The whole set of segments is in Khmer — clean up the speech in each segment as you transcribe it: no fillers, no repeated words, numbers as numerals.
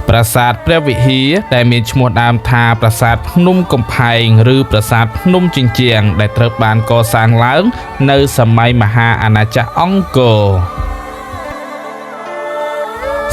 ប្រាសាទព្រះវិហារដែលមានឈ្មោះដើមថាប្រាសាទភ្នំកំផែងឬប្រាសាទភ្នំជញ្ជាំងដែលត្រូវបានកសាងឡើងនៅសម័យមហាអាណាចក្រអង្គរ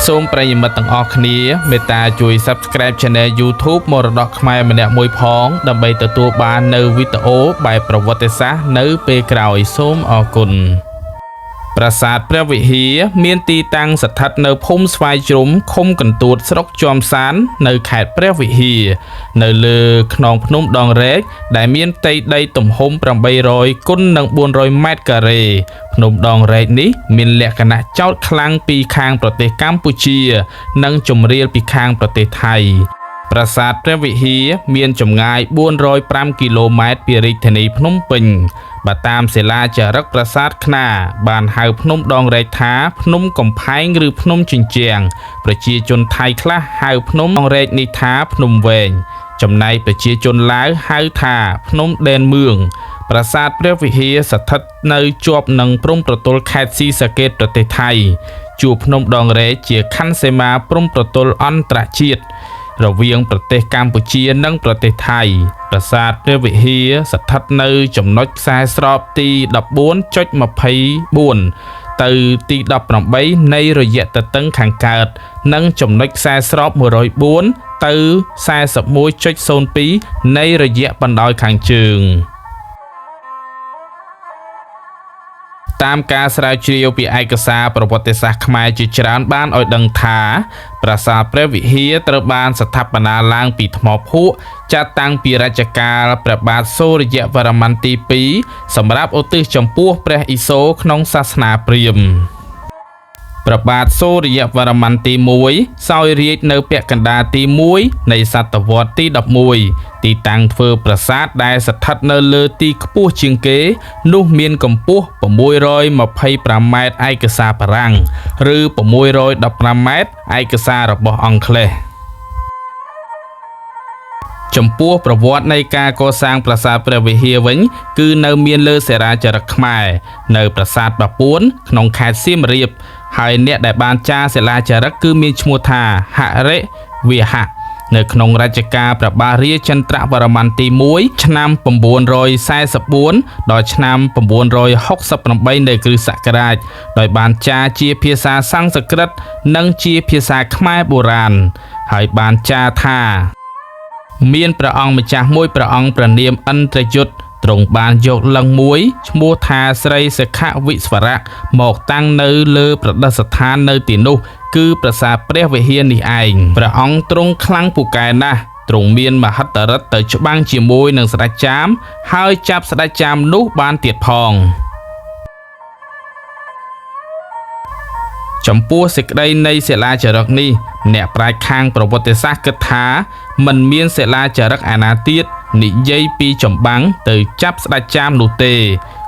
សូមប្រិយមិត្តទាំងអស់គ្នាមេត្តាជួយ Subscribe Channel YouTube មរតកខ្មែរម្នាក់មួយផងដើម្បីទទួលបាននូវវីដេអូបែបប្រវត្តិសាស្ត្រនៅពេលក្រោយសូមអរគុណប្រាសាទព្រះវិហារមានទីតាំងស្ថិតនៅភូមិស្វាយជ្រុំឃុំកន្ទួតស្រុកជាំសាននៅខេត្តព្រះវិហារនៅលើខ្នងភ្នំដងរែកដែលមានផ្ទៃដីទំហំ800គុណនឹង400ម៉ែត្រការ៉េភ្នំដងរែកនេះមានលក្ខណៈចោតខ្លាំងពីខាងប្រទេសកម្ពុជានិងជម្រាលពីខាងប្រទេសថៃប្រាសាទព្រះវិហារមានចម្ងាយ405គីឡូម៉ែត្រពីរាជធានីភ្នំពេញបើតាមសិលាចារឹកប្រាសាទខ្នារបានហៅភ្នំដងរែកថាភ្នំកំផែងឬភ្នំជញ្ជាំងប្រជាជនថៃខ្លះហៅភ្នំដងរែកនេះថាភ្នំវែងចំណែកប្រជាជនឡាវហៅថាភ្នំដែនមឿងប្រាសាទព្រះវិហារស្ថិតនៅជាប់នឹងព្រំប្រទល់ខេត្តស៊ីសាកេតប្រទេសថៃជួរភ្នំដងរែកជាខណ្ឌសីមាព្រំប្រទល់អន្តរជាតិរវាងប្រទេសកម្ពុជានិងប្រទេសថៃប្រាសាទព្រះវិហារស្ថិតនៅចំណុចខ្សែស្របទី 14.24 ទៅទី 18 នៃរយៈទទឹងខាងកើតនិងចំណុចខ្សែស្រប 104 ទៅ 41.02 នៃរយៈបណ្ដោយខាងជើងតាមការស្រាវជ្រាវពីឯកសារប្រវត្តិសាស្ត្រខ្មែរជាច្រើនបានឲ្យដឹងថាប្រាសាទព្រះវិហារត្រូវបានស្ថាបនាឡើងពីថ្មភក់ចាត់តាំងពីរជ្ជកាលព្រះបាទសូរ្យវរ្ម័នទី 2 សម្រាប់ឧទ្ទិសចំពោះព្រះឥសូរក្នុងសាសនាព្រាហ្មណ៍ព្រះបាទសូរ្យវរ្ម័នទី 1 សោយរាជ្យនៅពាក់កណ្ដាលទី 1 នៃសតវត្សទី 11 ទីតាំងធ្វើប្រាសាទដែលស្ថិតនៅលើទីខ្ពស់ជាងគេនោះមានកម្ពស់625ម៉ែត្រឯកសារបារាំងឬ615ម៉ែត្រឯកសាររបស់អង់គ្លេសចំពោះប្រវត្តិនៃការកសាងប្រាសាទព្រះវិហារវិញគឺនៅមានលើសិរាចារឹកខ្មែរនៅប្រាសាទបាពួនក្នុងខេត្តសៀមរាបហើយអ្នកដែលបានចារសិលាចារឹកគឺមានឈ្មោះថាហរិវិហៈនៅក្នុងរជ្ជកាលព្រះបាទរាជិន្ទ្រវរ្ម័នទី 1 ឆ្នាំ 944 ដល់ឆ្នាំ 968 នៃគ្រិស្តសករាជដោយបានចារជាភាសាសំស្ក្រឹតនិងជាភាសាខ្មែរបុរាណហើយបានចារថាមានព្រះអង្គម្ចាស់មួយព្រះអង្គព្រះនាមឥន្ទ្រយុទ្ធទ្រង់បានយកលង្ហមួយឈ្មោះថាស្រីសិខវិស្វរៈមកតាំងនៅលើប្រតិស្ថាននៅទីនោះគឺប្រាសាទព្រះវិហារនេះឯងព្រះអង្គទ្រង់ខ្លាំងពូកែណាស់ទ្រង់មានមហិទ្ធិឫទ្ធិទៅច្បាំងជាមួយនឹងស្ដេចចាមហើយចាប់ស្ដេចចាមនោះបានទៀតផងចំពោះសេចក្តីនៃសិលាចារឹកនេះអ្នកប្រាជ្ញខាងប្រវត្តិសាស្ត្រគិតថាមិនមានសិលាចារឹកឯណាទៀតនិយាយពីចម្បាំងទៅចាប់ស្ដេចចាមនោះទេ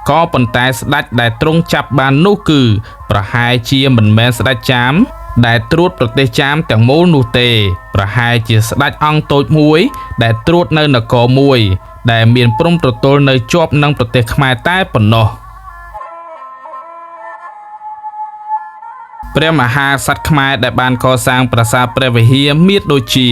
ក៏ប៉ុន្តែស្ដេចដែលទ្រង់ចាប់បាននោះគឺប្រហែលជាមិនមែនស្ដេចចាមដែលត្រួតប្រទេសចាមទាំងមូលនោះទេប្រហែលជាស្ដេចអង្គតូចមួយដែលត្រួតនៅនគរមួយដែលមានព្រំប្រទល់នៅជាប់នឹងប្រទេសខ្មែរតែប៉ុណ្ណោះព្រះមហាក្សត្រខ្មែរដែលបានកសាងប្រាសាទព្រះវិហារមានដូចជា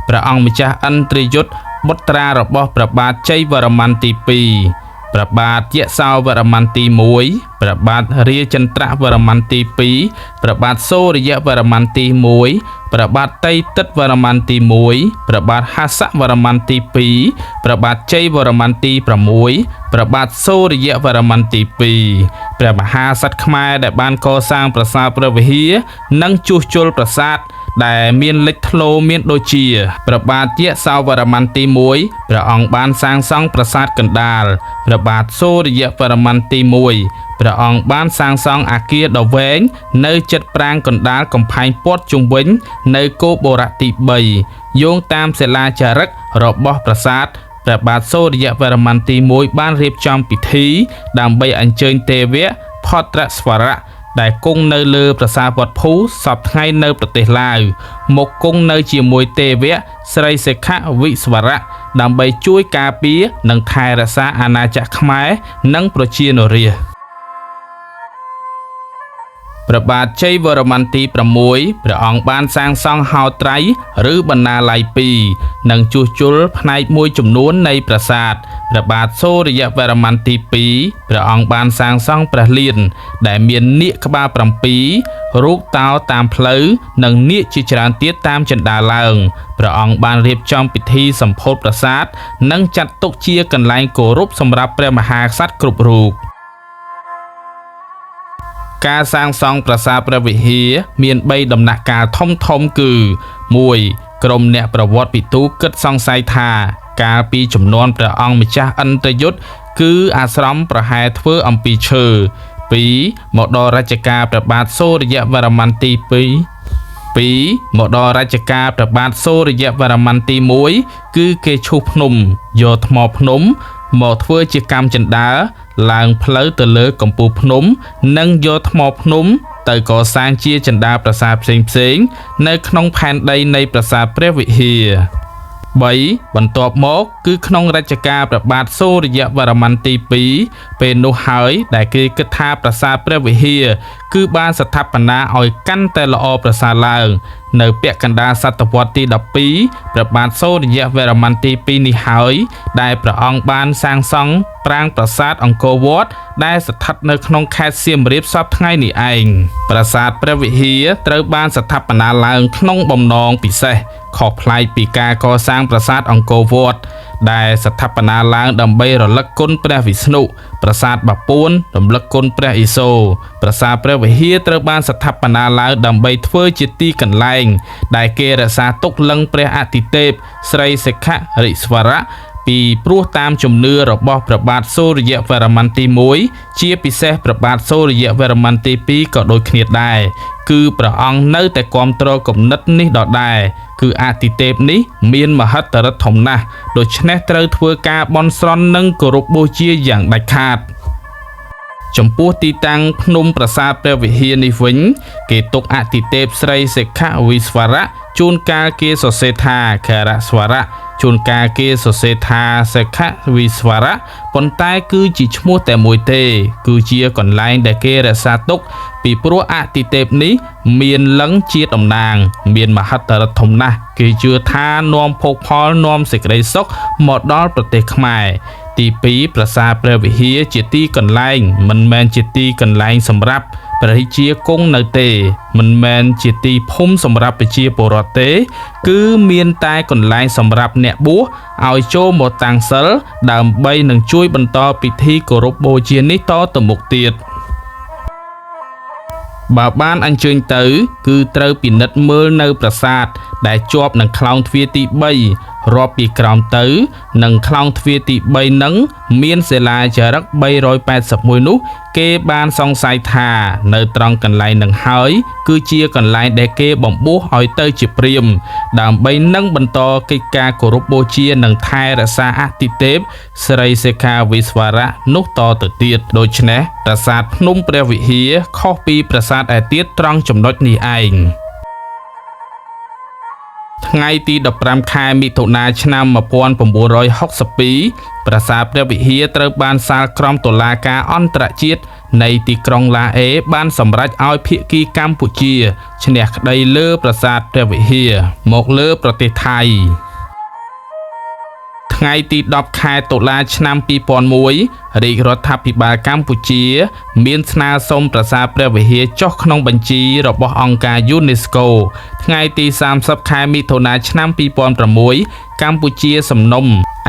ព្រះអង្គម្ចាស់ឥន្ទ្រយុទ្ធបុត្រារបស់ព្រះបាទជ័យវរ្ម័នទី 2 ព្រះបាទយសោវរ្ម័នទី 1 ព្រះបាទរាជិន្ទ្រវរ្ម័នទី 2 ព្រះបាទសូរ្យវរ្ម័នទី 1 ព្រះបាទតីទិត្យវរ្ម័នទី 1 ព្រះបាទហសវរ្ម័នទី 2 ព្រះបាទជ័យវរ្ម័នទី 6 ព្រះបាទសូរ្យវរ្ម័នទី 2 ព្រះមហាក្សត្រខ្មែរដែលបានកសាងប្រាសាទព្រះវិហារនិងជួសជុលប្រាសាទដែលមានលេចធ្លោមានដូចជាព្រះបាទយសោវរ្ម័នទី 1 ព្រះអង្គបានសាងសង់ប្រាសាទកណ្ដាលព្រះបាទសូរ្យវរ្ម័នទី 1 ព្រះអង្គបានសាងសង់អគារដ៏វែងនៅជិតប្រាង្គកណ្ដាលកំផែងព័ទ្ធជុំវិញនៅគោបុរៈទី 3 យោងតាមសិលាចារឹករបស់ប្រាសាទព្រះបាទសូរ្យវរ្ម័នទី 1 បានរៀបចំពិធីដើម្បីអញ្ជើញទេវៈផត្រស្វរៈដែលគង់នៅលើប្រាសាទវត្តភូសពថ្ងៃនៅប្រទេសឡាវមកគង់នៅជាមួយទេវៈស្រីសិខវិស្វរៈដើម្បីជួយការពារនិងថែរក្សាអាណាចក្រខ្មែរនិងប្រជានរាស្ត្រ ព ព្រះបាទជ័យវរ្ម័នទី 6 ព្រះអង្គបានសាងសង់ហោត្រៃឬបណ្ណាល័យ 2 និងជួសជុលផ្នែកមួយចំនួននៃប្រាសាទព្រះបាទសូរ្យវរ្ម័នទី 2 ព្រះអង្គបានសាងសង់ព្រះលានដែលមាននាគក្បាល 7 រូបតោតាមផ្លូវនិងនាគជាច្រើនទៀតតាមជណ្ដើរឡើងព្រះអង្គបានរៀបចំពិធីសម្ពោធប្រាសាទនិងចាត់ទុកជាកន្លែងគោរពសម្រាប់ព្រះមហាក្សត្រគ្រប់រូបការសាងសង់ប្រាសាទព្រះវិហារមាន 3 ដំណាក់កាលធំគឺ 1. ក្រុមអ្នកប្រវត្តិពិទូគិតសង្ស័យថាកាលពីជំនាន់ព្រះអង្គម្ចាស់ឥន្ទ្រយុទ្ធគឺអាស្រមប្រហែលធ្វើអំពីឈើ 2. មកដល់រជ្ជកាលព្រះបាទសូរ្យវរ្ម័នទី 2 មកដល់រជ្ជកាលព្រះបាទសូរ្យវរ្ម័នទី 1 គឺគេឈូសភ្នំយកថ្មភ្នំមកធ្វើជាកម្មចិន្តាឡើងផ្លូវទៅលើកំពូលភ្នំនិងយកថ្មភ្នំទៅកសាងជាចិន្តាប្រាសាទផ្សេងៗនៅក្នុងផែនដីនៃប្រាសាទព្រះវិហារ 3. បន្ទាប់មកគឺក្នុងរជ្ជកាលព្រះបាទសូរ្យវរ្ម័នទី 2 ពេលនោះហើយដែលគេគិតថាប្រាសាទព្រះវិហារគឺបានស្ថាបនាឲ្យកាន់តែល្អប្រសើរឡើងនៅពាក់កណ្ដាលសតវត្សទី 12 ព្រះបាទសូរ្យវរ្ម័នទី 2 នេះហើយដែលព្រះអង្គបានសាងសង់ប្រាង្គប្រាសាទអង្គរវត្តដែលស្ថិតនៅក្នុងខេត្តសៀមរាបសព្វថ្ងៃនេះឯងប្រាសាទព្រះវិហារត្រូវបានស្ថាបនាឡើងក្នុងបំណងពិសេសខុសប្លែកពីការកសាងប្រាសាទអង្គរវត្តដែលស្ថាបនាឡើងដើម្បីរលឹកគុណព្រះវិស្ណុប្រាសាទបាពួនរំលឹកគុណព្រះឥសូរប្រាសាទព្រះវិហារត្រូវបានស្ថាបនាឡើងដើម្បីធ្វើជាទីកន្លែងដែលគេរក្សាទុកលិង្គព្រះអាទិទេពស្រីសិខរិស្វរៈពីព្រោះតាមជំនឿរបស់ព្រះបាទសូរ្យវរ្ម័នទី 1 ជាពិសេសព្រះបាទសូរ្យវរ្ម័នទី 2 ក៏ដូចគ្នាដែរគឺព្រះអង្គនៅតែគាំទ្រគំនិតនេះដដែលគឺអាទិទេពនេះមានមហិទ្ធិឫទ្ធិធំណាស់ដូច្នេះត្រូវធ្វើការបន់ស្រន់និងគោរពបូជាយ៉ាងដាច់ខាតចំពោះទីតាំងភ្នំប្រាសាទព្រះវិហារនេះវិញគេទុកអាទិទេពស្រីសិខវិស្វរៈជួនកាលគេសរសេរថាខរស្វរៈជួនកាលគេសរសេរថាសិខវិស្វរៈប៉ុន្តែគឺជាឈ្មោះតែមួយទេគឺជាកន្លែងដែលគេរក្សាទុកពីព្រោះអាទិទេពនេះមានលិង្គជាតំណាងមានមហិទ្ធិឫទ្ធិធំណាស់គេជឿថានាំភោគផលនាំសេចក្តីសុខមកដល់ប្រទេសខ្មែរទី 2 ប្រាសាទព្រះវិហារជាទីកន្លែងមិនមែនជាទីកន្លែងសម្រាប់ព្រះរាជាគង់នៅទេមិនមែនជាទីភូមិសម្រាប់ប្រជាពលរដ្ឋទេគឺមានតែកន្លែងសម្រាប់អ្នកបួសឲ្យចូលមកតាំងសិលដើម្បីនឹងជួយបន្តពិធីគោរពបូជានេះតទៅមុខទៀតបើបានអញ្ជើញទៅគឺត្រូវពិនិត្យមើលនៅប្រាសាទដែលជាប់នឹងខ្លោងទ្វារទី 3 រាប់ពីក្រោមទៅនឹងខ្លោងទ្វារទី 3 នឹងមានសិលាចារឹក 381 នោះគេបានសង្ស័យថានៅត្រង់កន្លែងនឹងហើយគឺជាកន្លែងដែលគេបំបួសឲ្យទៅជាព្រាហ្មណ៍ដើម្បីនឹងបន្តកិច្ចការគោរពបូជានិងថែរក្សាអាទិទេពស្រីសិខាវិស្វរៈនោះតទៅទៀតដូច្នេះប្រាសាទភ្នំព្រះវិហារខុសពីប្រាសាទឯទៀតត្រង់ចំណុចនេះឯងថ្ងៃទី 15 ខែមិថុនាឆ្នាំ 1962 ប្រាសាទព្រះវិហារត្រូវបានសាលក្រមតុលាការអន្តរជាតិនៃទីក្រុងឡាអេបានសម្រេចឲ្យភាគីកម្ពុជាឈ្នះក្តីលើប្រាសាទព្រះវិហារមកលើប្រទេសថៃថ្ងៃទី 10 ខែតុលាឆ្នាំ 2001 រាជរដ្ឋាភិបាលកម្ពុជាមានស្នើសុំប្រាសាទព្រះវិហារចុះក្នុងបញ្ជីរបស់អង្គការ UNESCO ថ្ងៃទី 30 ខែមិថុនាឆ្នាំ 2006 កម្ពុជាសំណុំ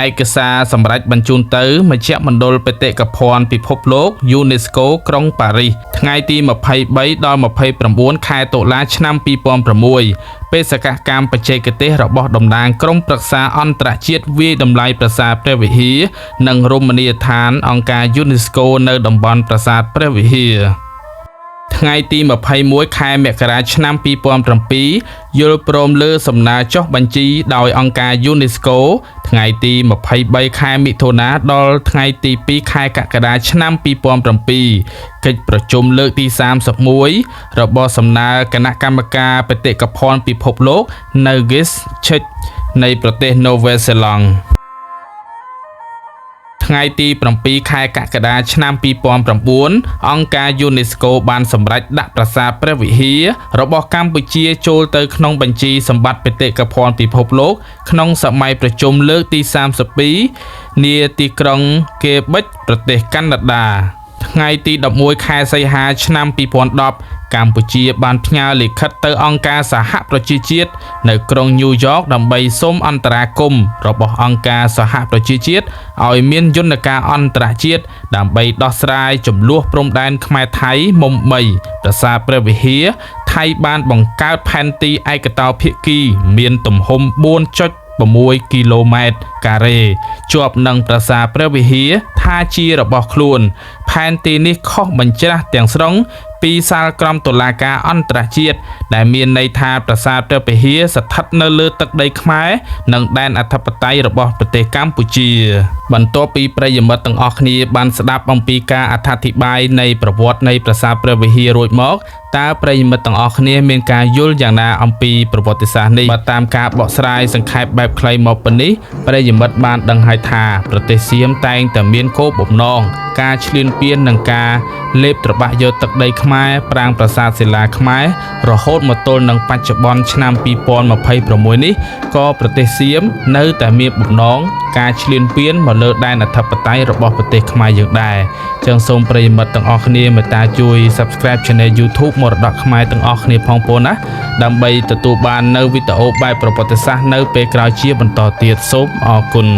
ឯកសារសម្រាប់បញ្ជូនទៅមជ្ឈមណ្ឌលបេតិកភណ្ឌពិភពលោក UNESCO ក្រុងប៉ារីសថ្ងៃទី 23 ដល់ 29 ខែតុលាឆ្នាំ 2006 បេសកកម្មបច្ចេកទេសរបស់តំណាងក្រុមប្រឹក្សាអន្តរជាតិវាយតម្លៃប្រាសាទព្រះវិហារនិងរមណីយដ្ឋានអង្គការ UNESCO នៅតំបន់ប្រាសាទព្រះវិហារថ្ងៃទី 21 ខែមករាឆ្នាំ 2007 យល់ព្រមលើសំណើចុះបញ្ជីដោយអង្គការ UNESCO ថ្ងៃទី 23 ខែមិថុនាដល់ថ្ងៃទី 2 ខែកក្កដាឆ្នាំ 2007 កិច្ចប្រជុំលើកទី 31 របស់សំណើគណៈកម្មការបេតិកភណ្ឌពិភពលោកនៅ Gisborne នៃប្រទេសនូវែលសេឡង់ ថ្ងៃទី7 ខែកក្កដាឆ្នាំ 2009 អង្គការ UNESCO បានសម្រេចដាក់ប្រាសាទព្រះវិហាររបស់កម្ពុជាចូលទៅក្នុងបញ្ជីសម្បត្តិបេតិកភណ្ឌពិភពលោកក្នុងសម័យប្រជុំលើកទី 32 នាទីក្រុងកេបិចប្រទេសកាណាដាថ្ងៃទី 11 ខែសីហាឆ្នាំ 2010 កម្ពុជាបានផ្ញើលិខិតទៅអង្គការសហប្រជាជាតិនៅក្រុងញូវយ៉កដើម្បីសូមអន្តរាគមន៍របស់អង្គការសហប្រជាជាតិឲ្យមានយន្តការអន្តរជាតិដើម្បីដោះស្រាយជម្លោះព្រំដែនខ្មែរថៃមុំបីប្រាសាទព្រះវិហារថៃបានបង្កើតផែនទីឯកតោភាគីមានទំហំ 4.6 គីឡូម៉ែត្រការ៉េជាប់នឹងប្រាសាទព្រះវិហារថាជារបស់ខ្លួនផែនទីនេះខុសបញ្ច្រាស់ទាំងស្រុងពីសាលក្រមតុលាការអន្តរជាតិដែលមានន័យថាប្រាសាទព្រះវិហារស្ថិតនៅលើទឹកដីខ្មែរនិងដែនអធិបតេយ្យរបស់ប្រទេសកម្ពុជាបន្ទាប់ពីប្រិយមិត្តទាំងអស់គ្នាបានស្ដាប់អំពីការអត្ថាធិប្បាយនៃប្រវត្តិនៃប្រាសាទព្រះវិហាររួចមកតើប្រិយមិត្តទាំងអស់គ្នាមានការយល់យ៉ាងណាអំពីប្រវត្តិសាស្ត្រនេះបើតាមការបកស្រាយសង្ខេបបែបខ្លីមកប៉ុណ្នេះប្រិយមិត្តបានដឹងហើយថាប្រទេសសៀមតែងតែមានគោលបំណងការឈ្លានពាននិងការលេបត្របាក់យកទឹកដីខ្មែរប្រាង្គប្រាសាទសិលាខ្មែររហូតមកទល់នឹងបច្ចុប្បន្នឆ្នាំ 2026 នេះក៏ប្រទេសសៀមនៅតែមានបំណងការឈ្លានពានមកលើដែនអធិបតេយ្យរបស់ប្រទេសខ្មែរយើងដែរចឹងសូមប្រិយមិត្តទាំងអស់គ្នាមេត្តាជួយ Subscribe Channel YouTube មរតកខ្មែរទាំងអស់គ្នាផងប៉ុណ្ណាដើម្បីទទួលបាននៅវីដេអូបែបប្រវត្តិសាស្ត្រនៅពេលក្រោយជាបន្តទៀតសូមអរគុណ